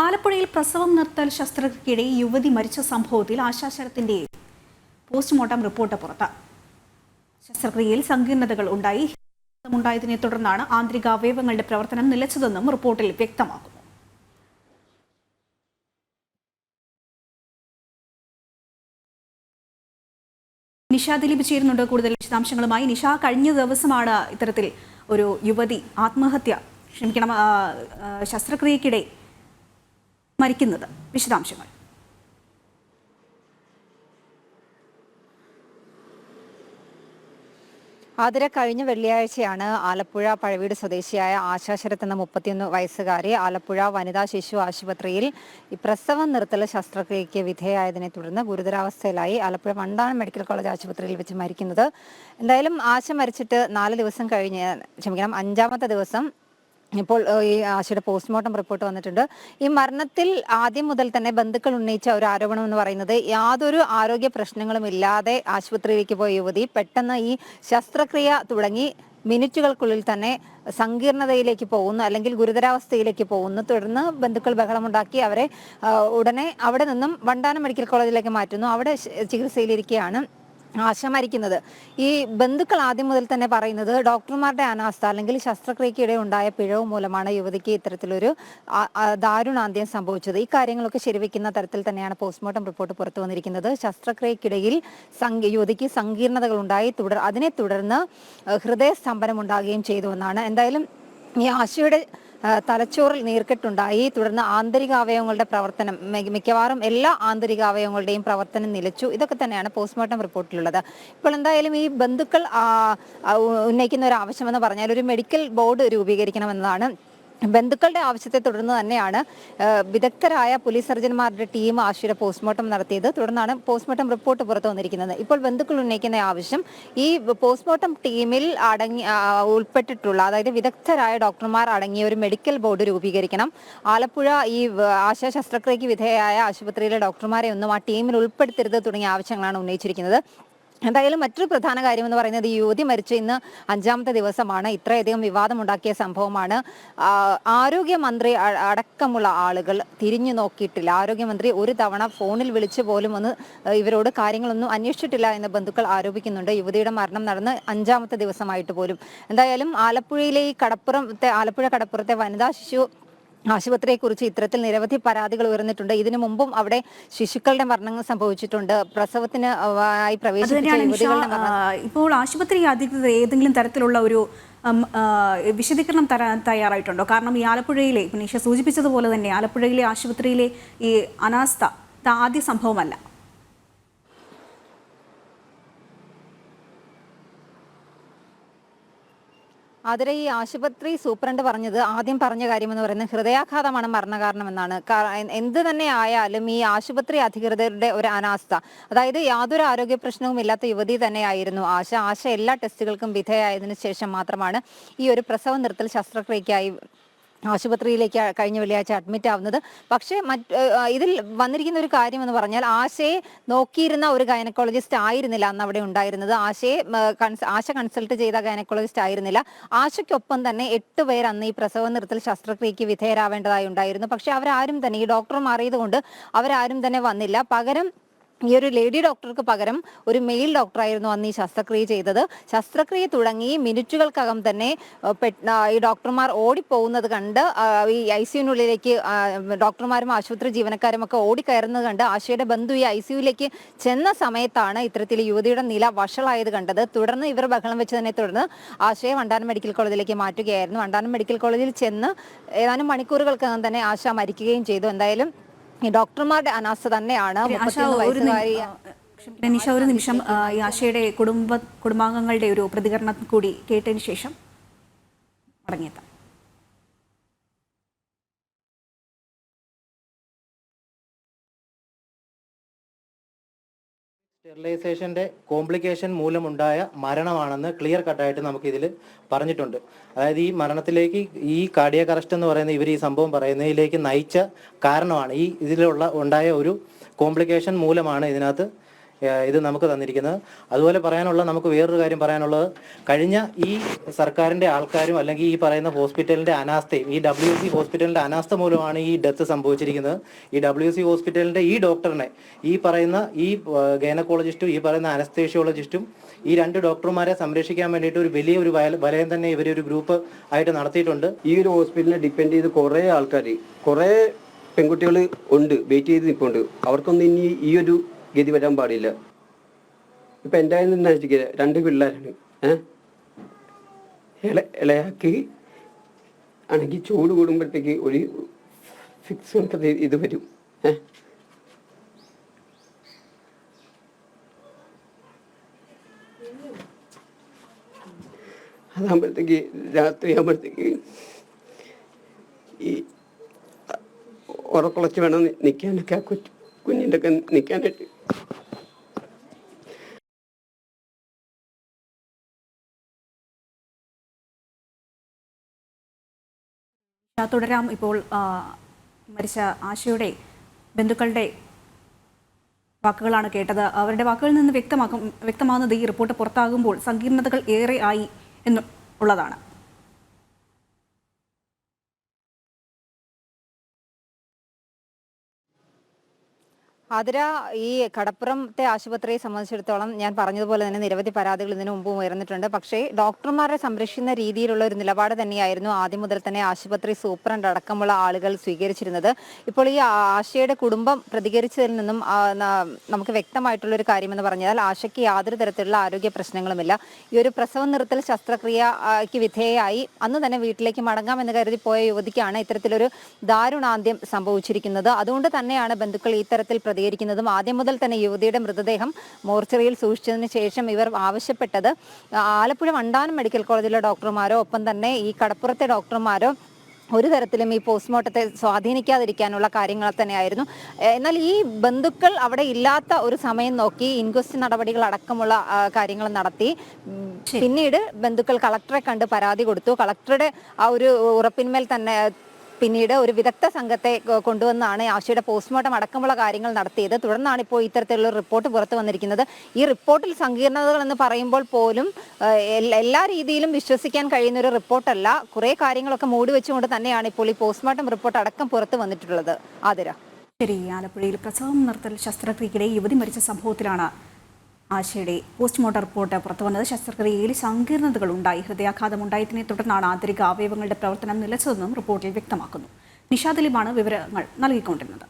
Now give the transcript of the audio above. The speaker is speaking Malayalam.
ആലപ്പുഴയിൽ പ്രസവം നിർത്തൽ ശസ്ത്രക്രിയയ്ക്കിടെ യുവതി മരിച്ച സംഭവത്തിൽ ആശാശരത്തിന്റെ പോസ്റ്റ്മോർട്ടം റിപ്പോർട്ട് പുറത്ത്. ശസ്ത്രക്രിയയിൽ സങ്കീർണതകൾ ഉണ്ടായതിനെ തുടർന്നാണ് ആന്തരിക അവയവങ്ങളുടെ പ്രവർത്തനം നിലച്ചതെന്നും റിപ്പോർട്ടിൽ വ്യക്തമാക്കുന്നു. നിഷ ദിലീപ് ചേരുന്നുണ്ട് കൂടുതൽ വിശദാംശങ്ങളുമായി. നിഷ, കഴിഞ്ഞ ദിവസമാണ് ഇത്തരത്തിൽ ഒരു യുവതി ശസ്ത്രക്രിയയ്ക്കിടെ മരിക്കുന്നത്. വിശദാംശങ്ങൾ. ആതിര, കഴിഞ്ഞ വെള്ളിയാഴ്ചയാണ് ആലപ്പുഴ പഴവീട് സ്വദേശിയായ ആശാശരത്ത് എന്ന 31 വയസ്സുകാരി ആലപ്പുഴ വനിതാ ശിശു ആശുപത്രിയിൽ പ്രസവം നിർത്തൽ ശസ്ത്രക്രിയയ്ക്ക് വിധേയമായതിനെ തുടർന്ന് ഗുരുതരാവസ്ഥയിലായി ആലപ്പുഴ വണ്ടാനം മെഡിക്കൽ കോളേജ് ആശുപത്രിയിൽ വെച്ച് മരിക്കുന്നത്. എന്തായാലും ആശ മരിച്ചിട്ട് 4 ദിവസം കഴിഞ്ഞ് 5-ാമത്തെ ദിവസം ഇപ്പോൾ ഈ ആശയുടെ പോസ്റ്റ്മോർട്ടം റിപ്പോർട്ട് വന്നിട്ടുണ്ട്. ഈ മരണത്തിൽ ആദ്യം മുതൽ തന്നെ ബന്ധുക്കൾ ഉന്നയിച്ച ഒരു ആരോപണം എന്ന് പറയുന്നത്, യാതൊരു ആരോഗ്യ പ്രശ്നങ്ങളും ഇല്ലാതെ ആശുപത്രിയിലേക്ക് പോയ യുവതി പെട്ടെന്ന് ഈ ശസ്ത്രക്രിയ തുടങ്ങി മിനിറ്റുകൾക്കുള്ളിൽ തന്നെ സങ്കീർണതയിലേക്ക് പോകുന്നു, അല്ലെങ്കിൽ ഗുരുതരാവസ്ഥയിലേക്ക് പോകുന്നു. തുടർന്ന് ബന്ധുക്കൾ ബഹളമുണ്ടാക്കി അവരെ ഉടനെ അവിടെ നിന്നും വണ്ടാനം മെഡിക്കൽ കോളേജിലേക്ക് മാറ്റുന്നു. അവിടെ ചികിത്സയിലിരിക്കുകയാണ് ആശ മരിക്കുന്നത്. ഈ ബന്ധുക്കൾ ആദ്യം മുതൽ തന്നെ പറയുന്നത് ഡോക്ടർമാരുടെ അനാസ്ഥ അല്ലെങ്കിൽ ശസ്ത്രക്രിയയ്ക്കിടെ ഉണ്ടായ പിഴവ് മൂലമാണ് യുവതിക്ക് ഇത്തരത്തിലൊരു ദാരുണാന്ത്യം സംഭവിച്ചത്. ഈ കാര്യങ്ങളൊക്കെ ശരിവെക്കുന്ന തരത്തിൽ തന്നെയാണ് പോസ്റ്റ്മോർട്ടം റിപ്പോർട്ട് പുറത്തു വന്നിരിക്കുന്നത്. ശസ്ത്രക്രിയയ്ക്കിടയിൽ യുവതിക്ക് സങ്കീർണതകൾ ഉണ്ടായി, അതിനെ തുടർന്ന് ഹൃദയസ്തംഭനം ഉണ്ടാകുകയും ചെയ്തുവെന്നാണ്. എന്തായാലും ഈ ആശയുടെ തലച്ചോറിൽ നീർക്കെട്ടുണ്ടായി, തുടർന്ന് ആന്തരിക അവയവങ്ങളുടെ പ്രവർത്തനം, മിക്കവാറും എല്ലാ ആന്തരിക അവയവങ്ങളുടെയും പ്രവർത്തനം നിലച്ചു. ഇതൊക്കെ തന്നെയാണ് പോസ്റ്റ്മോർട്ടം റിപ്പോർട്ടിലുള്ളത്. ഇപ്പോൾ എന്തായാലും ഈ ബന്ധുക്കൾ ഉന്നയിക്കുന്ന ഒരു ആവശ്യമെന്ന് പറഞ്ഞാൽ ഒരു മെഡിക്കൽ ബോർഡ് രൂപീകരിക്കണമെന്നതാണ്. ബന്ധുക്കളുടെ ആവശ്യത്തെ തുടർന്ന് തന്നെയാണ് വിദഗ്ധരായ പോലീസ് സർജന്മാരുടെ ടീം ആശയുടെ പോസ്റ്റ്മോർട്ടം നടത്തിയത്. തുടർന്നാണ് പോസ്റ്റ്മോർട്ടം റിപ്പോർട്ട് പുറത്തു വന്നിരിക്കുന്നത്. ഇപ്പോൾ ബന്ധുക്കൾ ഉന്നയിക്കുന്ന ആവശ്യം ഈ പോസ്റ്റ്മോർട്ടം ടീമിൽ ഉൾപ്പെട്ടിട്ടുള്ള, അതായത് വിദഗ്ധരായ ഡോക്ടർമാർ അടങ്ങിയ ഒരു മെഡിക്കൽ ബോർഡ് രൂപീകരിക്കണം. ആലപ്പുഴ ഈ ആശ ശസ്ത്രക്രിയയ്ക്ക് വിധേയമായ ആശുപത്രിയിലെ ഡോക്ടർമാരെ ഒന്നും ആ ടീമിൽ ഉൾപ്പെടുത്തരുത് തുടങ്ങിയ ആവശ്യങ്ങളാണ് ഉന്നയിച്ചിരിക്കുന്നത്. എന്തായാലും മറ്റൊരു പ്രധാന കാര്യമെന്ന് പറയുന്നത്, ഈ യുവതി മരിച്ച ഇന്ന് 5-ാമത്തെ ദിവസമാണ്. ഇത്രയധികം വിവാദമുണ്ടാക്കിയ സംഭവമാണ്. ആരോഗ്യമന്ത്രി അടക്കമുള്ള ആളുകൾ തിരിഞ്ഞു നോക്കിയിട്ടില്ല. ആരോഗ്യമന്ത്രി ഒരു തവണ ഫോണിൽ വിളിച്ചു പോലും ഒന്ന് ഇവരോട് കാര്യങ്ങളൊന്നും അന്വേഷിച്ചിട്ടില്ല എന്ന് ബന്ധുക്കൾ ആരോപിക്കുന്നുണ്ട്. യുവതിയുടെ മരണം നടന്ന് 5-ാമത്തെ ദിവസമായിട്ട് പോലും. എന്തായാലും ആലപ്പുഴയിലെ ഈ ആലപ്പുഴ കടപ്പുറത്തെ വനിതാ ശിശു ആശുപത്രിയെക്കുറിച്ച് ഇത്തരത്തിൽ നിരവധി പരാതികൾ ഉയർന്നിട്ടുണ്ട്. ഇതിനു മുമ്പും അവിടെ ശിശുക്കളുടെ മരണങ്ങൾ സംഭവിച്ചിട്ടുണ്ട്. പ്രസവത്തിന് ആയി പ്രവേശിപ്പിച്ച യുവതികളുടെ മരണം. ഇപ്പോൾ ആശുപത്രി അധികൃതർ ഏതെങ്കിലും തരത്തിലുള്ള ഒരു വിശദീകരണം തരാൻ തയ്യാറായിട്ടുണ്ടോ? കാരണം ഈ ആലപ്പുഴയിലെ, നിഷ സൂചിപ്പിച്ചതുപോലെ തന്നെ ആലപ്പുഴയിലെ ആശുപത്രിയിലെ ഈ അനാസ്ഥ ആദ്യ സംഭവമല്ല. അതിലെ ഈ ആശുപത്രി സൂപ്രണ്ട് ആദ്യം പറഞ്ഞ കാര്യമെന്ന് പറയുന്നത് ഹൃദയാഘാതമാണ് മരണകാരണമെന്നാണ്. എന്ത് തന്നെ ആയാലും ഈ ആശുപത്രി അധികൃതരുടെ ഒരു അനാസ്ഥ, അതായത് യാതൊരു ആരോഗ്യ പ്രശ്നവും ഇല്ലാത്ത യുവതി തന്നെയായിരുന്നു ആശ എല്ലാ ടെസ്റ്റുകൾക്കും വിധേയമായതിനു ശേഷം മാത്രമാണ് ഈ ഒരു പ്രസവ നിർത്തൽ ശസ്ത്രക്രിയയ്ക്കായി ആശുപത്രിയിലേക്ക് കഴിഞ്ഞ വെള്ളിയാഴ്ച അഡ്മിറ്റ് ആവുന്നത്. പക്ഷേ ഇതിൽ വന്നിരിക്കുന്ന ഒരു കാര്യം എന്ന് പറഞ്ഞാൽ, ആശയെ നോക്കിയിരുന്ന ഒരു ഗൈനക്കോളജിസ്റ്റ് ആയിരുന്നില്ല അന്ന് അവിടെ ഉണ്ടായിരുന്നത്. ആശ കൺസൾട്ട് ചെയ്ത ഗൈനക്കോളജിസ്റ്റ് ആയിരുന്നില്ല. ആശയ്ക്കൊപ്പം തന്നെ 8 പേർ അന്ന് ഈ പ്രസവ നിർത്തൽ ശസ്ത്രക്രിയയ്ക്ക് വിധേയരാവേണ്ടതായി ഉണ്ടായിരുന്നു. പക്ഷെ അവരാരും തന്നെ, ഈ ഡോക്ടർ മാറിയതുകൊണ്ട് അവരാരും തന്നെ വന്നില്ല. പകരം ഈ ഒരു ലേഡി ഡോക്ടർക്ക് പകരം ഒരു മെയിൽ ഡോക്ടറായിരുന്നു അന്ന് ഈ ശസ്ത്രക്രിയ ചെയ്തത്. ശസ്ത്രക്രിയ തുടങ്ങി മിനിറ്റുകൾക്കകം തന്നെ ഈ ഡോക്ടർമാർ ഓടിപ്പോകുന്നത് കണ്ട്, ഈ ICUവിനുള്ളിലേക്ക് ഡോക്ടർമാരും ആശുപത്രി ജീവനക്കാരും ഒക്കെ ഓടിക്കയറുന്നത് കണ്ട് ആശയുടെ ബന്ധു ഈ ICUവിലേക്ക് ചെന്ന സമയത്താണ് ഇത്തരത്തിൽ യുവതിയുടെ നില വഷളായത് കണ്ടത്. തുടർന്ന് ഇവർ ബഹളം വെച്ചതിനെ തുടർന്ന് ആശയെ വണ്ടാനം മെഡിക്കൽ കോളേജിലേക്ക് മാറ്റുകയായിരുന്നു. വണ്ടാനം മെഡിക്കൽ കോളേജിൽ ചെന്ന് ഏതാനും മണിക്കൂറുകൾക്കകം തന്നെ ആശ മരിക്കുകയും ചെയ്തു. എന്തായാലും ഈ ഡോക്ടർമാരുടെ അനാസ്ഥ തന്നെയാണ്. നിഷ, ഒരു നിമിഷം ഈ ആശയുടെ കുടുംബാംഗങ്ങളുടെ ഒരു പ്രതികരണം കൂടി കേട്ടതിന് ശേഷം മടങ്ങിയെത്താം. സ്റ്റെറിലൈസേഷൻ്റെ കോംപ്ലിക്കേഷൻ മൂലമുണ്ടായ മരണമാണെന്ന് ക്ലിയർ കട്ടായിട്ട് നമുക്കിതിൽ പറഞ്ഞിട്ടുണ്ട്. അതായത് ഈ മരണത്തിലേക്ക് ഈ കാർഡിയാക് അറസ്റ്റ് എന്ന് പറയുന്ന ഇവർ ഈ സംഭവം പറയുന്നതിലേക്ക് നയിച്ച കാരണമാണ്, ഈ ഇതിലുള്ള ഉണ്ടായ ഒരു കോംപ്ലിക്കേഷൻ മൂലമാണ് ഇതിനകത്ത് ഇത് നമുക്ക് തന്നിരിക്കുന്നത്. അതുപോലെ നമുക്ക് വേറൊരു കാര്യം പറയാനുള്ളത്, കഴിഞ്ഞ ഈ സർക്കാരിൻ്റെ ആൾക്കാരും അല്ലെങ്കിൽ ഈ പറയുന്ന ഹോസ്പിറ്റലിൻ്റെ അനാസ്ഥയും, ഈ WC ഹോസ്പിറ്റലിൻ്റെ അനാസ്ഥ മൂലമാണ് ഈ ഡെത്ത് സംഭവിച്ചിരിക്കുന്നത്. ഈ WC ഹോസ്പിറ്റലിൻ്റെ ഈ ഡോക്ടറിനെ ഈ പറയുന്ന ഈ ഗൈനക്കോളജിസ്റ്റും ഈ പറയുന്ന അനസ്തേഷ്യോളജിസ്റ്റും ഈ 2 ഡോക്ടർമാരെ സംരക്ഷിക്കാൻ വേണ്ടിയിട്ട് ഒരു വലിയൊരു വലയം തന്നെ ഇവരൊരു ഗ്രൂപ്പ് ആയിട്ട് നടത്തിയിട്ടുണ്ട്. ഈ ഒരു ഹോസ്പിറ്റലിനെ ഡിപ്പെൻഡ് ചെയ്ത് കുറേ ആൾക്കാർ, കുറേ പെൺകുട്ടികൾ ഉണ്ട്, വെയിറ്റ് ചെയ്ത് നിൽപ്പുണ്ട്. അവർക്കൊന്നും ഇനി ഈ ഒരു ഗതി വരാൻ പാടില്ല. ഇപ്പം എൻ്റെ നിന്ന് 2 പിള്ളേരാണ്. ഇളയാക്ക് ആണെങ്കിൽ ചൂട് കൂടുമ്പോഴത്തേക്ക് ഒരു ഫിക്സ് ഇത് വരും. അതാകുമ്പോഴത്തേക്ക് രാത്രി ആകുമ്പോഴത്തേക്ക് ഈ ഉറക്കുളച്ച് വേണം നിൽക്കാനൊക്കെ, ആ കുഞ്ഞിൻ്റെ ഒക്കെ നിൽക്കാനായിട്ട്. തുടരാം. ഇപ്പോൾ മരിച്ച ആശയുടെ ബന്ധുക്കളുടെ വാക്കുകളാണ് കേട്ടത്. അവരുടെ വാക്കുകളിൽ നിന്ന് വ്യക്തമാകുന്നത് ഈ റിപ്പോർട്ട് പുറത്താകുമ്പോൾ സങ്കീർണതകൾ ഏറെ ആയി എന്നുള്ളതാണ്. ആതിര, ഈ കടപ്പുറത്തെ ആശുപത്രിയെ സംബന്ധിച്ചിടത്തോളം ഞാൻ പറഞ്ഞതുപോലെ തന്നെ നിരവധി പരാതികൾ ഇതിനു മുമ്പ് ഉയർന്നിട്ടുണ്ട്. പക്ഷേ ഡോക്ടർമാരെ സംരക്ഷിക്കുന്ന രീതിയിലുള്ള ഒരു നിലപാട് തന്നെയായിരുന്നു ആദ്യം മുതൽ തന്നെ ആശുപത്രി സൂപ്രണ്ട് അടക്കമുള്ള ആളുകൾ സ്വീകരിച്ചിരുന്നത്. ഇപ്പോൾ ഈ ആശയുടെ കുടുംബം പ്രതികരിച്ചതിൽ നിന്നും നമുക്ക് വ്യക്തമായിട്ടുള്ളൊരു കാര്യമെന്ന് പറഞ്ഞാൽ ആശയ്ക്ക് യാതൊരു തരത്തിലുള്ള ആരോഗ്യ പ്രശ്നങ്ങളുമില്ല. ഈ ഒരു പ്രസവം നിർത്തൽ ശസ്ത്രക്രിയയ്ക്ക് വിധേയയായി അന്ന് തന്നെ വീട്ടിലേക്ക് മടങ്ങാമെന്ന് കരുതി പോയ യുവതിക്കാണ് ഇത്തരത്തിലൊരു ദാരുണാന്ത്യം സംഭവിച്ചിരിക്കുന്നത്. അതുകൊണ്ട് തന്നെയാണ് ബന്ധുക്കൾ ഇത്തരത്തിൽ പ്രതികരിക്കുന്നതും. ആദ്യം മുതൽ തന്നെ യുവതിയുടെ മൃതദേഹം മോർച്ചറിയിൽ സൂക്ഷിച്ചതിന് ശേഷം ഇവർ ആവശ്യപ്പെട്ടത് ആലപ്പുഴ വണ്ടാനം മെഡിക്കൽ കോളേജിലെ ഡോക്ടർമാരോ ഒപ്പം തന്നെ ഈ കടപ്പുറത്തെ ഡോക്ടർമാരോ ഒരു തരത്തിലും ഈ പോസ്റ്റ്മോർട്ടത്തെ സ്വാധീനിക്കാതിരിക്കാനുള്ള കാര്യങ്ങൾ തന്നെയായിരുന്നു. എന്നാൽ ഈ ബന്ധുക്കൾ അവിടെ ഇല്ലാത്ത ഒരു സമയം നോക്കി ഇൻക്വസ്റ്റ് നടപടികൾ അടക്കമുള്ള കാര്യങ്ങൾ നടത്തി. പിന്നീട് ബന്ധുക്കൾ കളക്ടറെ കണ്ട് പരാതി കൊടുത്തു. കളക്ടറുടെ ആ ഒരു ഉറപ്പിന്മേൽ തന്നെ പിന്നീട് ഒരു വിദഗ്ധ സംഘത്തെ കൊണ്ടുവന്നാണ് ആശയുടെ പോസ്റ്റ്മോർട്ടം അടക്കമുള്ള കാര്യങ്ങൾ നടത്തിയത്. തുടർന്നാണ് ഇപ്പോൾ ഇത്തരത്തിലുള്ള റിപ്പോർട്ട് പുറത്തു വന്നിരിക്കുന്നത്. ഈ റിപ്പോർട്ടിൽ സങ്കീർണതകൾ എന്ന് പറയുമ്പോൾ പോലും എല്ലാ രീതിയിലും വിശ്വസിക്കാൻ കഴിയുന്ന ഒരു റിപ്പോർട്ടല്ല. കുറേ കാര്യങ്ങളൊക്കെ മൂടി വെച്ചുകൊണ്ട് തന്നെയാണ് ഇപ്പോൾ ഈ പോസ്റ്റ്മോർട്ടം റിപ്പോർട്ട് അടക്കം പുറത്തു വന്നിട്ടുള്ളത്. ആതിര, ശരി. ആലപ്പുഴയിൽ പ്രസവം നിർത്തൽ ശസ്ത്രക്രിയയ്ക്കിടെ യുവതി മരിച്ച സംഭവത്തിലാണ് ആശയുടെ പോസ്റ്റ്മോർട്ടം റിപ്പോർട്ട് പുറത്തുവന്നത്. ശസ്ത്രക്രിയയിൽ സങ്കീർണതകൾ ഉണ്ടായി. ഹൃദയാഘാതമുണ്ടായതിനെ തുടർന്നാണ് ആന്തരിക അവയവങ്ങളുടെ പ്രവർത്തനം നിലച്ചതെന്നും റിപ്പോർട്ടിൽ വ്യക്തമാക്കുന്നു. നിഷാദ് ദിലീപാണ് വിവരങ്ങൾ നൽകിക്കൊണ്ടിരുന്നത്.